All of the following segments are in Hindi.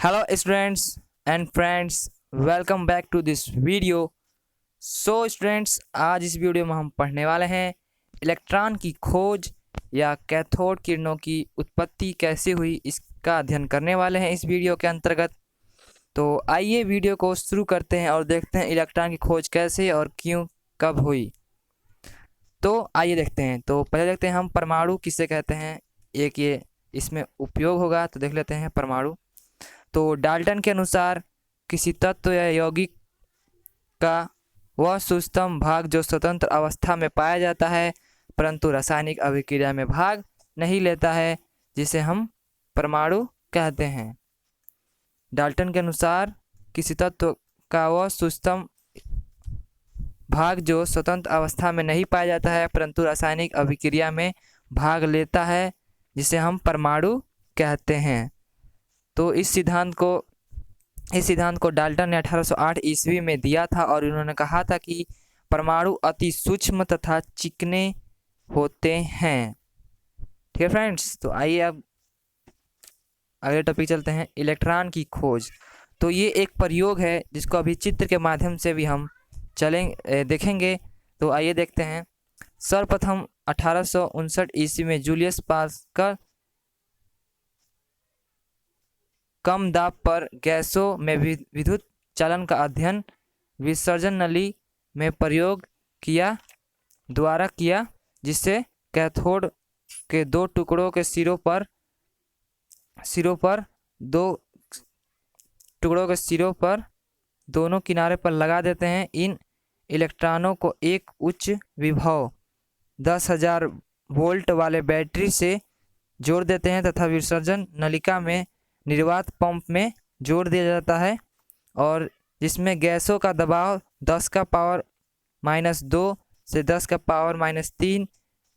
Hello students and friends, welcome back to this video. So students, आज इस वीडियो में हम पढ़ने वाले हैं इलेक्ट्रॉन की खोज या कैथोड किरणों की उत्पत्ति कैसे हुई, इसका अध्ययन करने वाले हैं इस वीडियो के अंतर्गत। तो आइए वीडियो को शुरू करते हैं और देखते हैं इलेक्ट्रॉन की खोज कैसे और क्यों कब हुई। तो आइए देखते हैं। तो पहले देखते हैं हम परमाणु किसे कहते हैं, एक ये इसमें उपयोग होगा। तो देख लेते हैं परमाणु। तो डाल्टन के अनुसार किसी तत्व या यौगिक का वह सूक्ष्म भाग जो स्वतंत्र अवस्था में पाया जाता है परंतु रासायनिक अभिक्रिया में भाग नहीं लेता है, जिसे हम परमाणु कहते हैं। डाल्टन के अनुसार किसी तत्व का वह सूक्ष्म भाग जो स्वतंत्र अवस्था में नहीं पाया जाता है परंतु रासायनिक अभिक्रिया में भाग लेता है, जिसे हम परमाणु कहते हैं। तो इस सिद्धांत को डाल्टन ने 1808 ईस्वी में दिया था और उन्होंने कहा था कि परमाणु अति सूक्ष्म तथा चिकने होते हैं। ठीक है फ्रेंड्स, तो आइए अब अगले टॉपिक चलते हैं, इलेक्ट्रॉन की खोज। तो ये एक प्रयोग है जिसको अभी चित्र के माध्यम से भी हम देखेंगे। तो आइए देखते हैं। सर्वप्रथम 1859 ईस्वी में जूलियस पास्कल कम दाब पर गैसों में विद्युत चालन का अध्ययन विसर्जन नली में प्रयोग द्वारा किया, जिससे कैथोड के दो टुकड़ों के सिरों पर दोनों किनारे पर लगा देते हैं। इन इलेक्ट्रॉनों को एक उच्च विभव 10,000 वोल्ट वाले बैटरी से जोड़ देते हैं तथा विसर्जन नलिका में निर्वात पंप में जोड़ दिया जाता है, और जिसमें गैसों का दबाव 10⁻⁻2 से 10⁻⁻3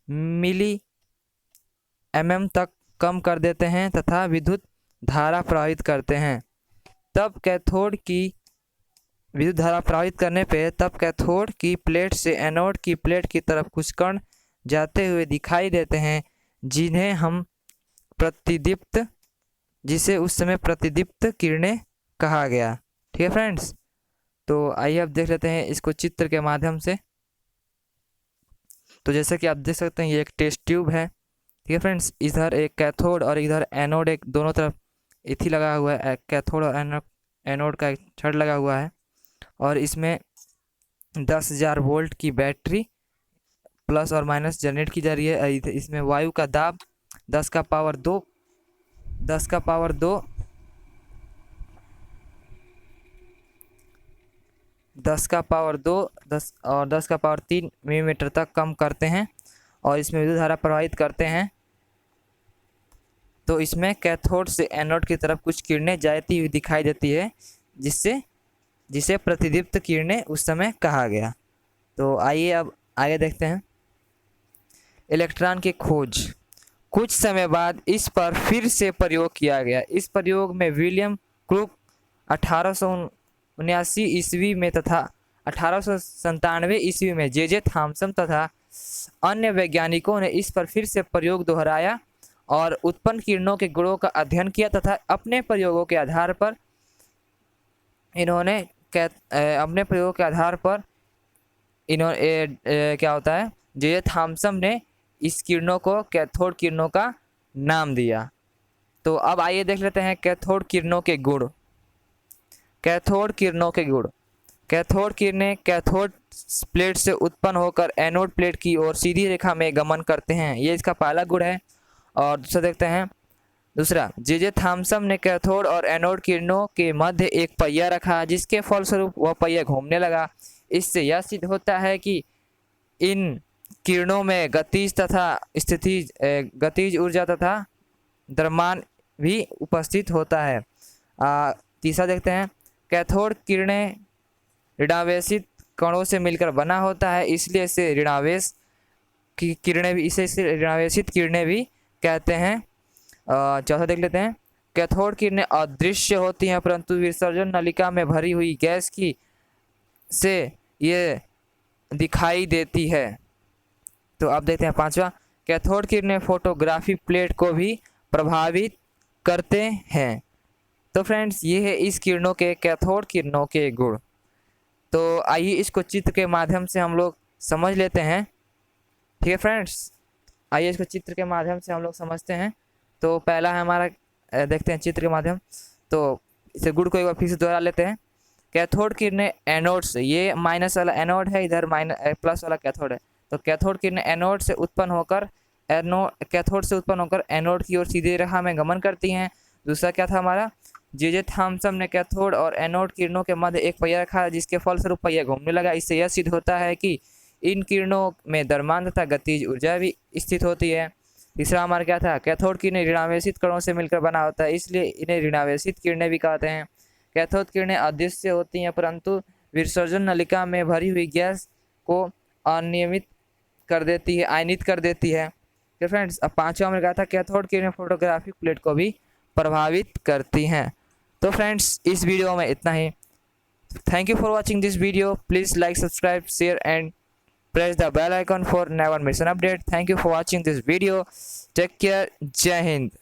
मिली mm तक कम कर देते हैं तथा विद्युत धारा प्रवाहित करते हैं। तब कैथोड की प्लेट से एनोड की प्लेट की तरफ कुछ कण जाते हुए दिखाई देते हैं, जिसे उस समय प्रतिदीप्त किरणें कहा गया। ठीक है फ्रेंड्स, तो आइए अब देख लेते हैं इसको चित्र के माध्यम से। तो जैसे कि आप देख सकते हैं ये एक टेस्ट ट्यूब है। ठीक है फ्रेंड्स, इधर एक कैथोड और इधर एनोड, एक दोनों तरफ इथी लगा हुआ है, कैथोड और एनोड का एक छड़ लगा हुआ है, और इसमें 10,000 वोल्ट की बैटरी प्लस और माइनस जनरेट की जा रही है। इसमें वायु का दाब 10 का पावर 2 और 10 का पावर 3 मिलीमीटर तक कम करते हैं और इसमें विद्युत धारा प्रवाहित करते हैं। तो इसमें कैथोड से एनोड की तरफ कुछ किरणें जाती हुई दिखाई देती है, जिसे प्रतिदीप्त किरणें उस समय कहा गया। तो आइए अब आगे देखते हैं इलेक्ट्रॉन की खोज। कुछ समय बाद इस पर फिर से प्रयोग किया गया। इस प्रयोग में विलियम क्रूक 1879 ईस्वी में तथा 1897 ईस्वी में जे थॉमसन तथा अन्य वैज्ञानिकों ने इस पर फिर से प्रयोग दोहराया और उत्पन्न किरणों के गुणों का अध्ययन किया तथा अपने प्रयोगों के आधार पर क्या होता है, जे थॉमसन ने इस किरणों को कैथोड किरणों का नाम दिया। तो अब आइए देख लेते हैं कैथोड किरणों के गुण। कैथोड किरणें कैथोड प्लेट से उत्पन्न होकर एनोड प्लेट की ओर सीधी रेखा में गमन करते हैं, ये इसका पहला गुण है। और दूसरा देखते हैं, जे थॉमसन ने कैथोड और एनोड किरणों के मध्य एक पहिया रखा, जिसके फलस्वरूप वह पहिया घूमने लगा। इससे यह सिद्ध होता है कि इन किरणों में गतिज ऊर्जा तथा द्रव्यमान भी उपस्थित होता है। तीसरा देखते हैं, कैथोड किरणें ऋणावेशित कणों से मिलकर बना होता है, इसलिए इसे ऋणावेशित किरणें भी कहते हैं। चौथा देख लेते हैं, कैथोड किरणें अदृश्य होती हैं परंतु विसर्जन नलिका में भरी हुई गैस से ये दिखाई देती है। तो अब देखते हैं पांचवा, कैथोड किरणें फोटोग्राफी प्लेट को भी प्रभावित करते हैं। तो फ्रेंड्स ये है इस किरणों के कैथोड किरणों के गुण। तो आइए इसको चित्र के माध्यम से हम लोग समझ लेते हैं। ठीक है फ्रेंड्स, आइए इसको चित्र के माध्यम से हम लोग समझते हैं। तो पहला है हमारा, देखते हैं चित्र के माध्यम। तो इसे गुण को एक बार फिर से दोहरा लेते हैं। कैथोड किरणें एनोड से, ये माइनस वाला एनोड है, इधर प्लस वाला कैथोड है। तो कैथोड किरणें एनोड से उत्पन्न होकर कैथोड से उत्पन्न होकर एनोड की ओर सीधी रेखा में गमन करती हैं। दूसरा क्या था हमारा, जे थॉम्सन ने कैथोड और एनोड किरणों के मध्य एक पहिया रखा, जिसके फलस्वरूप पहिया घूमने लगा। इससे यह सिद्ध होता है कि इन किरणों में द्रव्यमान तथा गतिज ऊर्जा भी स्थित होती है। तीसरा हमारा क्या था, कैथोड किरणें ऋणावेशित कणों से मिलकर बना होता है, इसलिए इन्हें ऋणावेशित किरणें भी कहते हैं। कैथोड किरणें अदृश्य होती हैं, परंतु विसर्जन नलिका में भरी हुई गैस को अनियमित कर देती है, आयनित कर देती है। तो फ्रेंड्स, अब पांचवा में कहा था कैथोड किरणें फोटोग्राफिक प्लेट को भी प्रभावित करती हैं। तो फ्रेंड्स, इस वीडियो में इतना ही। Thank you for watching this video. Please like, subscribe, share and press the bell icon for never miss an update. Thank you for watching this video. Take care. Jai Hind.